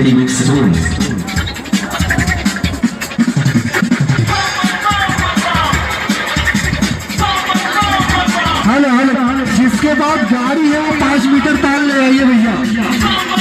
Remix Zone. Hello hello, जिसके बाद गाड़ी है वो 5 मीटर ताल ले आइए भैया।